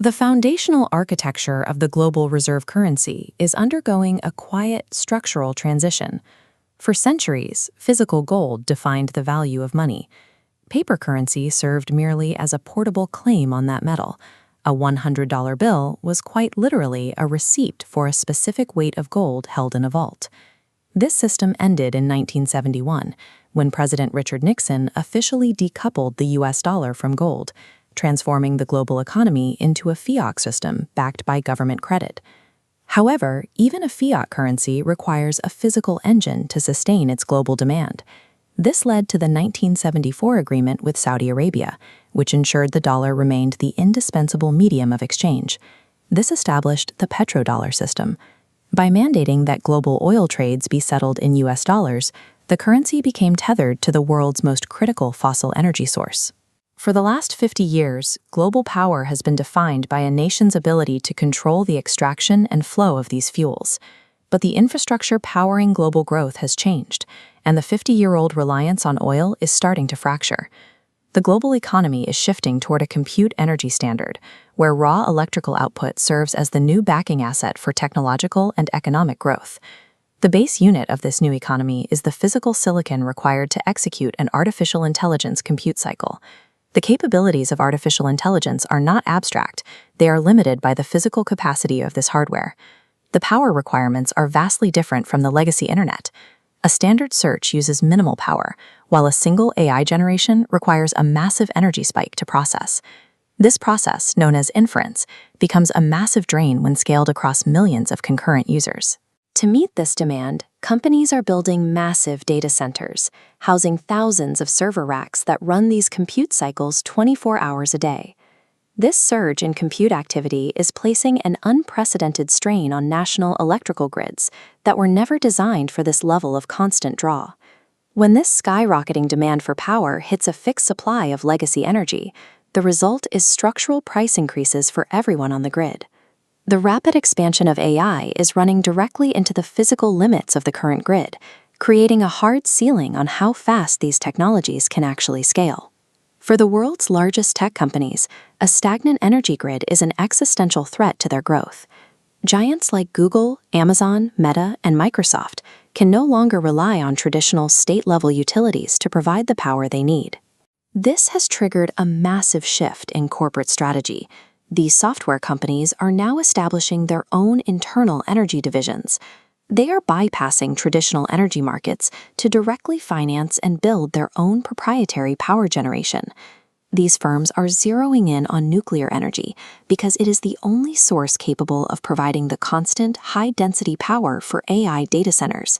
The foundational architecture of the global reserve currency is undergoing a quiet structural transition. For centuries, physical gold defined the value of money. Paper currency served merely as a portable claim on that metal. A $100 bill was quite literally a receipt for a specific weight of gold held in a vault. This system ended in 1971, when President Richard Nixon officially decoupled the US dollar from gold, transforming the global economy into a fiat system backed by government credit. However, even a fiat currency requires a physical engine to sustain its global demand. This led to the 1974 agreement with Saudi Arabia, which ensured the dollar remained the indispensable medium of exchange. This established the petrodollar system. By mandating that global oil trades be settled in US dollars, the currency became tethered to the world's most critical fossil energy source. For the last 50 years, global power has been defined by a nation's ability to control the extraction and flow of these fuels. But the infrastructure powering global growth has changed, and the 50-year-old reliance on oil is starting to fracture. The global economy is shifting toward a compute energy standard, where raw electrical output serves as the new backing asset for technological and economic growth. The base unit of this new economy is the physical silicon required to execute an artificial intelligence compute cycle. The capabilities of artificial intelligence are not abstract, they are limited by the physical capacity of this hardware. The power requirements are vastly different from the legacy internet. A standard search uses minimal power, while a single AI generation requires a massive energy spike to process. This process, known as inference, becomes a massive drain when scaled across millions of concurrent users. To meet this demand, companies are building massive data centers, housing thousands of server racks that run these compute cycles 24 hours a day. This surge in compute activity is placing an unprecedented strain on national electrical grids that were never designed for this level of constant draw. When this skyrocketing demand for power hits a fixed supply of legacy energy, the result is structural price increases for everyone on the grid. The rapid expansion of AI is running directly into the physical limits of the current grid, creating a hard ceiling on how fast these technologies can actually scale. For the world's largest tech companies, a stagnant energy grid is an existential threat to their growth. Giants like Google, Amazon, Meta, and Microsoft can no longer rely on traditional state-level utilities to provide the power they need. This has triggered a massive shift in corporate strategy. These software companies are now establishing their own internal energy divisions. They are bypassing traditional energy markets to directly finance and build their own proprietary power generation. These firms are zeroing in on nuclear energy because it is the only source capable of providing the constant, high-density power for AI data centers.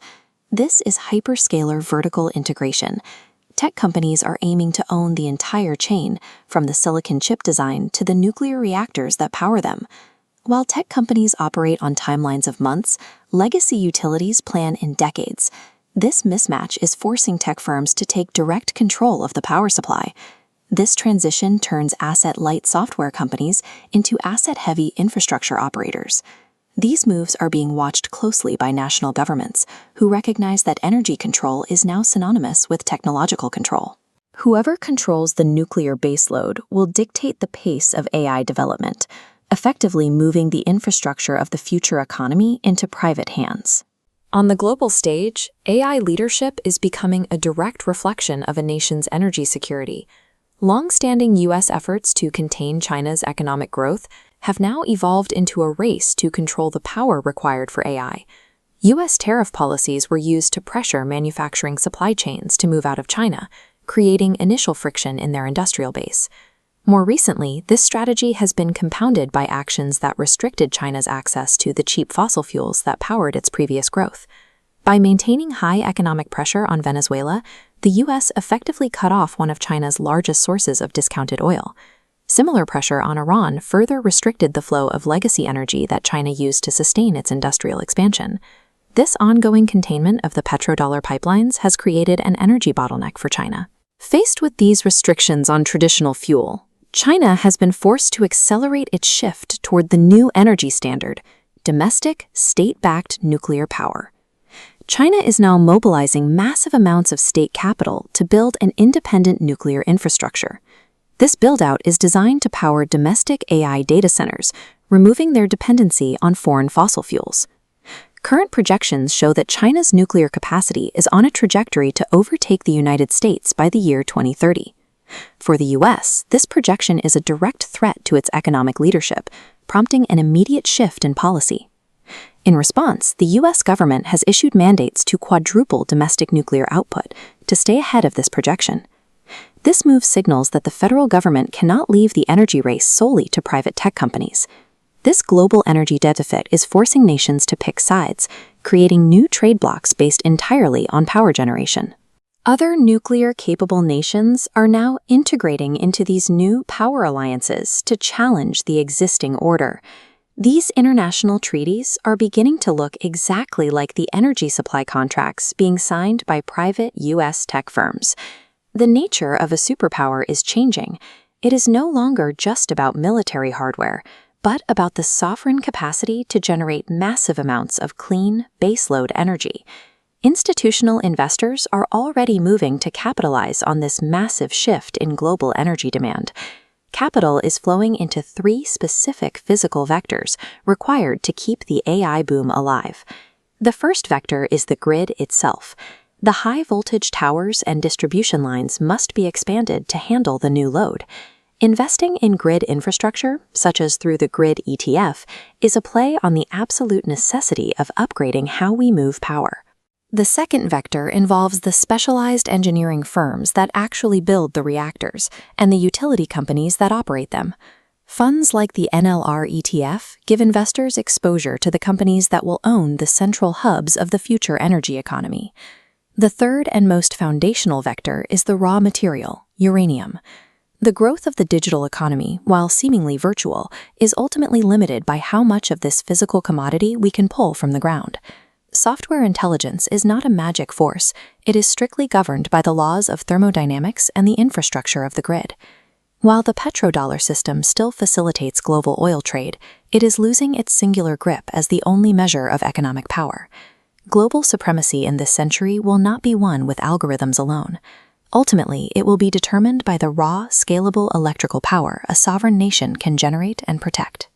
This is hyperscaler vertical integration. Tech companies are aiming to own the entire chain, from the silicon chip design to the nuclear reactors that power them. While tech companies operate on timelines of months, legacy utilities plan in decades. This mismatch is forcing tech firms to take direct control of the power supply. This transition turns asset-light software companies into asset-heavy infrastructure operators. These moves are being watched closely by national governments, who recognize that energy control is now synonymous with technological control. Whoever controls the nuclear baseload will dictate the pace of AI development, effectively moving the infrastructure of the future economy into private hands. On the global stage, AI leadership is becoming a direct reflection of a nation's energy security. Long-standing U.S. efforts to contain China's economic growth have now evolved into a race to control the power required for AI. U.S. tariff policies were used to pressure manufacturing supply chains to move out of China, creating initial friction in their industrial base. More recently, this strategy has been compounded by actions that restricted China's access to the cheap fossil fuels that powered its previous growth. By maintaining high economic pressure on Venezuela, the U.S. effectively cut off one of China's largest sources of discounted oil. Similar pressure on Iran further restricted the flow of legacy energy that China used to sustain its industrial expansion. This ongoing containment of the petrodollar pipelines has created an energy bottleneck for China. Faced with these restrictions on traditional fuel, China has been forced to accelerate its shift toward the new energy standard, domestic, state-backed nuclear power. China is now mobilizing massive amounts of state capital to build an independent nuclear infrastructure. This build-out is designed to power domestic AI data centers, removing their dependency on foreign fossil fuels. Current projections show that China's nuclear capacity is on a trajectory to overtake the United States by the year 2030. For the U.S., this projection is a direct threat to its economic leadership, prompting an immediate shift in policy. In response, the U.S. government has issued mandates to quadruple domestic nuclear output to stay ahead of this projection. This move signals that the federal government cannot leave the energy race solely to private tech companies. This global energy deficit is forcing nations to pick sides, creating new trade blocs based entirely on power generation. Other nuclear-capable nations are now integrating into these new power alliances to challenge the existing order. These international treaties are beginning to look exactly like the energy supply contracts being signed by private U.S. tech firms. The nature of a superpower is changing. It is no longer just about military hardware, but about the sovereign capacity to generate massive amounts of clean, baseload energy. Institutional investors are already moving to capitalize on this massive shift in global energy demand. Capital is flowing into 3 specific physical vectors required to keep the AI boom alive. The first vector is the grid itself. The high-voltage towers and distribution lines must be expanded to handle the new load. Investing in grid infrastructure, such as through the Grid ETF, is a play on the absolute necessity of upgrading how we move power. The second vector involves the specialized engineering firms that actually build the reactors and the utility companies that operate them. Funds like the NLR ETF give investors exposure to the companies that will own the central hubs of the future energy economy. The third and most foundational vector is the raw material, uranium. The growth of the digital economy, while seemingly virtual, is ultimately limited by how much of this physical commodity we can pull from the ground. Software intelligence is not a magic force. It is strictly governed by the laws of thermodynamics and the infrastructure of the grid. While the petrodollar system still facilitates global oil trade, it is losing its singular grip as the only measure of economic power. Global supremacy in this century will not be won with algorithms alone. Ultimately, it will be determined by the raw, scalable electrical power a sovereign nation can generate and protect.